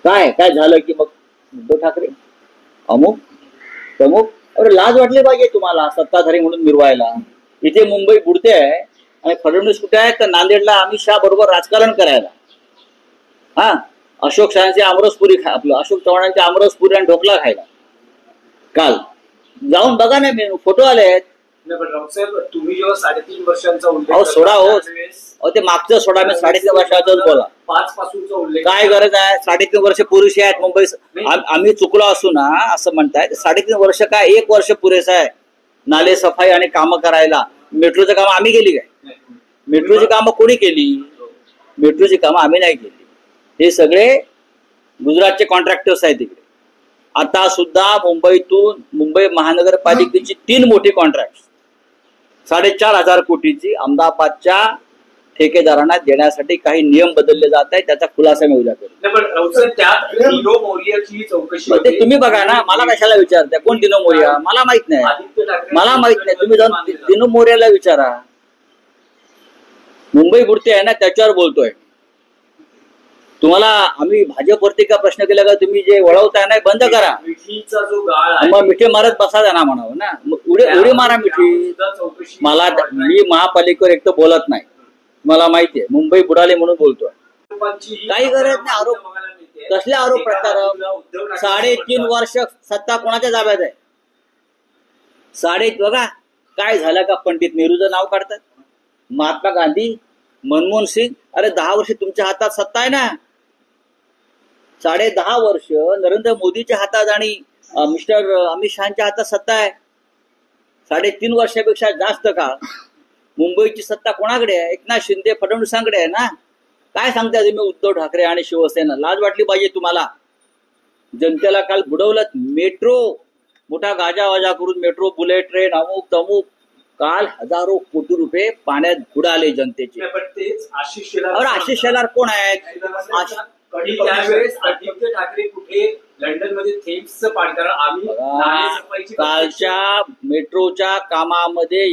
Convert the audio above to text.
काय काय झालं की मग उद्धव ठाकरे अमुक तमुक. अरे लाज वाटली पाहिजे तुम्हाला सत्ताधारी म्हणून मिरवायला. इथे मुंबई बुडते आहे आणि फडणवीस कुठे आहे तर नांदेडला अमित शहा बरोबर राजकारण करायला. हा, अशोक शहाचे आमरसपुरी आपलं अशोक चव्हाणांचे आमरसपुरी आणि ढोकला खायला. काल जाऊन बघा ना, मी फोटो आले आहेत. तुम्ही जेव्हा 3.5 वर्षांचा उल्लेख सोडा हो, ते मागचं सोडा, मी 3.5 वर्षाचाच बोला. 5 पासूनचा उल्लेख काय गरज आहे? 3.5 वर्ष पुरुषी आहेत मुंबई. आम्ही चुकलो असू ना असं म्हणताय. 3.5 वर्ष काय, 1 वर्ष पुरेसं आहे नाले सफाई आणि कामं करायला. मेट्रोचं काम आम्ही केली काय? मेट्रोची कामं कोणी केली? मेट्रोची कामं आम्ही नाही केली. हे सगळे गुजरातचे कॉन्ट्रॅक्टर्स आहेत तिकडे. आता सुद्धा मुंबईतून मुंबई महानगरपालिकेची 3 मोठी कॉन्ट्रॅक्ट 4,500 कोटीची अहमदाबादच्या ठेकेदारांना देण्यासाठी काही नियम बदलले जात आहेत. त्याचा खुलासा मी उद्या करेन. चौकशी तुम्ही बघा ना, मला कशाला विचारताय कोण दिनो मोरिया? मला माहित नाही, मला माहित नाही. तुम्ही जाऊन दिनो मोरियाला विचारा. मुंबई बुडते आहे ना, त्याच्यावर बोलतोय. तुम्हाला आम्ही भाजपवरती का प्रश्न केला का? तुम्ही जे वळवताय ना बंद करा. मिठीचा जो गाळ आहे मग मिठी मारत बसा त्यांना म्हणावं ना, उडी मारा मिठी. मला मी महापालिकेवर एक तर बोलत नाही, मला माहितीये मुंबई बुडाले म्हणून बोलतोय. काही गरज नाही आरोप. कसले आरोप प्रत्यारोप? 3.5 वर्ष सत्ता कोणाच्या ताब्यात आहे? बघा काय झालं का? पंडित नेहरूचं नाव काढतात, महात्मा गांधी, मनमोहन सिंग. अरे 10 वर्ष तुमच्या हातात सत्ता आहे ना. 10.5 वर्ष नरेंद्र मोदीच्या हातात आणि मिस्टर अमित शहाच्या हातात सत्ता आहे. 3.5 वर्षापेक्षा जास्त काळ मुंबईची सत्ता कोणाकडे आहे? एकनाथ शिंदे फडणवीसांकडे आहे ना. काय सांगताय तुम्ही उद्धव ठाकरे आणि शिवसेना? लाज वाटली पाहिजे तुम्हाला. जनतेला काल बुडवलं. मेट्रो मोठा गाजावाजा करून मेट्रो, बुलेट ट्रेन, अमुक तमुक. काल हजारो कोटी रुपये पाण्यात बुडाले जनतेचे. आशिष शेलार कोण आहेत? त्यावेळेस आदित्य ठाकरे कुठे लंडन मध्ये थेम्सचं पाणी, कारण आम्ही कालच्या मेट्रोच्या कामामध्ये